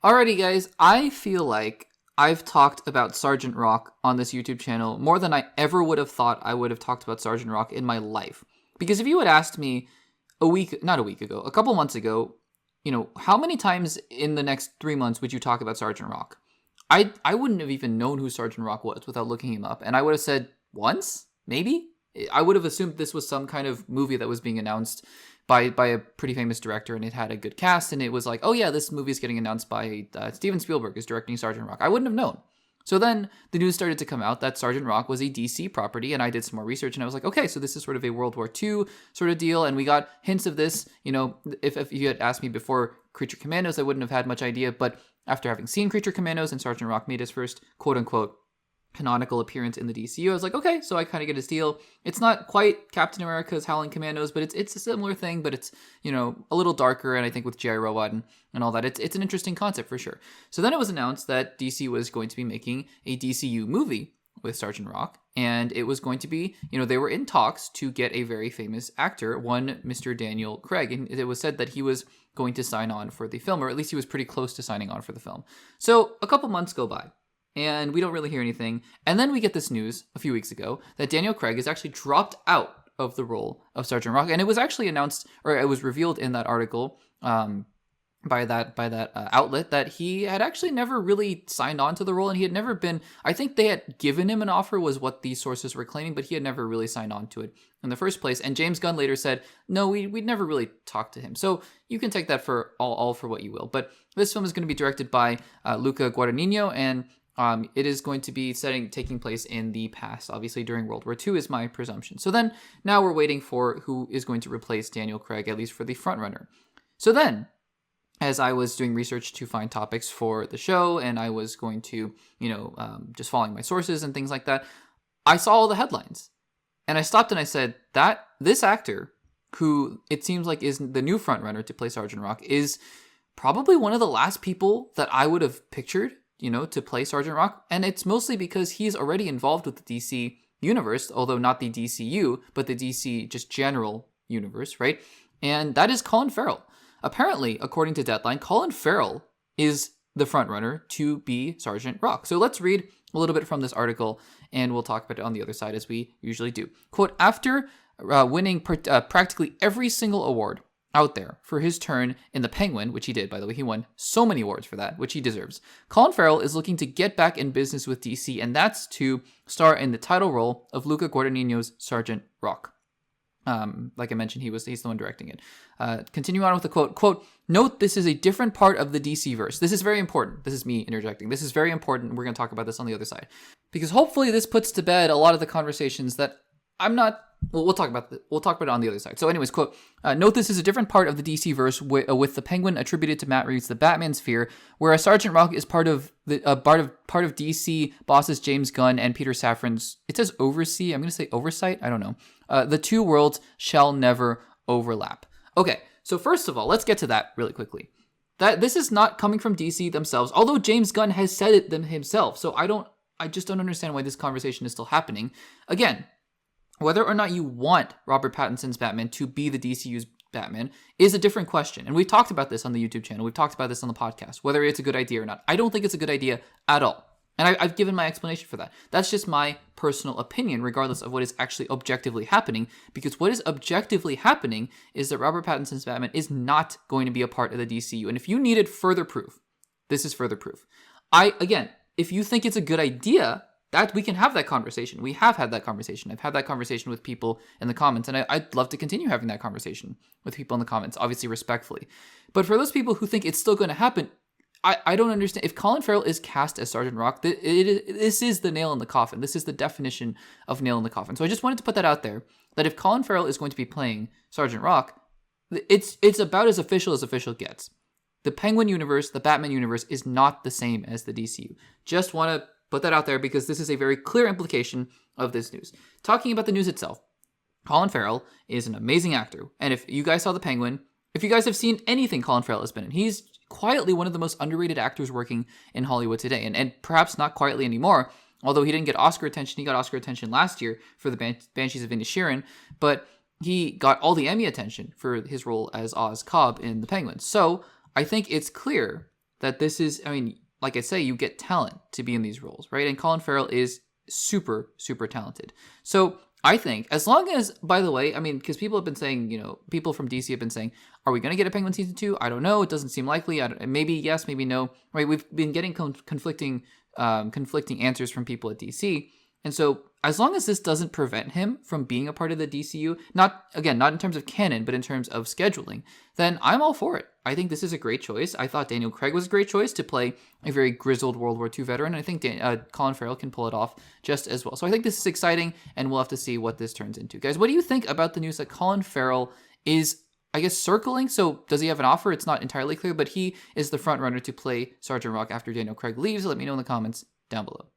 Alrighty, guys, I feel like I've talked about Sergeant Rock on this YouTube channel more than I ever would have thought I would have talked about Sergeant Rock in my life. Because if you had asked me a couple months ago, how many times in the next 3 months would you talk about Sergeant Rock? I wouldn't have even known who Sergeant Rock was without looking him up. And I would have said, once? Maybe? I would have assumed this was some kind of movie that was being announced by a pretty famous director, and it had a good cast, and it was like, oh yeah, this movie is getting announced by Steven Spielberg is directing Sergeant Rock. I wouldn't have known. So then the news started to come out that Sergeant Rock was a DC property, and I did some more research, and I was like, okay, so this is sort of a World War II sort of deal, and we got hints of this. If you had asked me before Creature Commandos, I wouldn't have had much idea, but after having seen Creature Commandos and Sergeant Rock made his first quote-unquote canonical appearance in the DCU, I was like, okay, so I kind of get his deal. It's not quite Captain America's Howling Commandos, but it's a similar thing, but it's, a little darker, and I think with G.I. Robot and all that, it's an interesting concept for sure. So then it was announced that DC was going to be making a DCU movie with Sergeant Rock, and it was going to be, they were in talks to get a very famous actor, one Mr. Daniel Craig, and it was said that he was going to sign on for the film, or at least he was pretty close to signing on for the film. So a couple months go by, and we don't really hear anything. And then we get this news a few weeks ago that Daniel Craig is actually dropped out of the role of Sergeant Rock. And it was actually announced, or it was revealed in that article by that outlet, that he had actually never really signed on to the role. And he had never been, I think they had given him an offer was what these sources were claiming, but he had never really signed on to it in the first place. And James Gunn later said, no, we'd never really talked to him. So you can take that for all for what you will. But this film is going to be directed by Luca Guadagnino, and it is going to be taking place in the past, obviously during World War II is my presumption. So then now we're waiting for who is going to replace Daniel Craig, at least for the frontrunner. So then, as I was doing research to find topics for the show, and I was going to, just following my sources and things like that, I saw all the headlines. And I stopped and I said, that this actor, who it seems like is the new frontrunner to play Sergeant Rock, is probably one of the last people that I would have pictured to play Sergeant Rock. And it's mostly because he's already involved with the DC universe, although not the DCU, but the DC just general universe, right? And that is Colin Farrell. Apparently, according to Deadline, Colin Farrell is the frontrunner to be Sergeant Rock. So let's read a little bit from this article, and we'll talk about it on the other side as we usually do. Quote, after winning practically every single award out there for his turn in The Penguin, which he did, by the way. He won so many awards for that, which he deserves. Colin Farrell is looking to get back in business with DC, and that's to star in the title role of Luca Guadagnino's Sergeant Rock. Like I mentioned, he's the one directing it. Continuing on with the quote, note this is a different part of the DC verse. This is very important. This is me interjecting. This is very important. We're going to talk about this on the other side. Because hopefully this puts to bed a lot of the conversations that I'm not... Well, we'll talk about it on the other side. So anyways, quote, note this is a different part of the DC verse with the Penguin attributed to Matt Reeves' The Batman Sphere, whereas Sergeant Rock is part of DC bosses James Gunn and Peter Safran's, it says oversee, I'm going to say oversight, I don't know. The two worlds shall never overlap. Okay, so first of all, let's get to that really quickly. That this is not coming from DC themselves, although James Gunn has said it himself. So I just don't understand why this conversation is still happening. Again, whether or not you want Robert Pattinson's Batman to be the DCU's Batman is a different question. And we've talked about this on the YouTube channel. We've talked about this on the podcast, whether it's a good idea or not. I don't think it's a good idea at all. And I've given my explanation for that. That's just my personal opinion, regardless of what is actually objectively happening. Because what is objectively happening is that Robert Pattinson's Batman is not going to be a part of the DCU. And if you needed further proof, this is further proof. Again, if you think it's a good idea, that we can have that conversation. We have had that conversation. I've had that conversation with people in the comments, and I'd love to continue having that conversation with people in the comments, obviously respectfully. But for those people who think it's still going to happen, I don't understand. If Colin Farrell is cast as Sergeant Rock, this is the nail in the coffin. This is the definition of nail in the coffin. So I just wanted to put that out there, that if Colin Farrell is going to be playing Sergeant Rock, it's about as official gets. The Penguin universe, the Batman universe, is not the same as the DCU. Just want to put that out there because this is a very clear implication of this news. Talking about the news itself, Colin Farrell is an amazing actor. And if you guys saw The Penguin, if you guys have seen anything Colin Farrell has been in, he's quietly one of the most underrated actors working in Hollywood today. And perhaps not quietly anymore, although he didn't get Oscar attention. He got Oscar attention last year for the Banshees of Inisherin, but he got all the Emmy attention for his role as Oz Cobb in The Penguin. So I think it's clear that this is, I mean, like I say, you get talent to be in these roles, right? And Colin Farrell is super, super talented. So I think as long as, by the way, I mean, because people have been saying, people from DC have been saying, are we going to get a Penguin season 2? I don't know. It doesn't seem likely. Maybe yes, maybe no, right? We've been getting conflicting answers from people at DC. And so as long as this doesn't prevent him from being a part of the DCU, not in terms of canon, but in terms of scheduling, then I'm all for it. I think this is a great choice. I thought Daniel Craig was a great choice to play a very grizzled World War II veteran. And I think Colin Farrell can pull it off just as well. So I think this is exciting, and we'll have to see what this turns into. Guys, what do you think about the news that Colin Farrell is, I guess, circling? So does he have an offer? It's not entirely clear, but he is the front runner to play Sergeant Rock after Daniel Craig leaves. Let me know in the comments down below.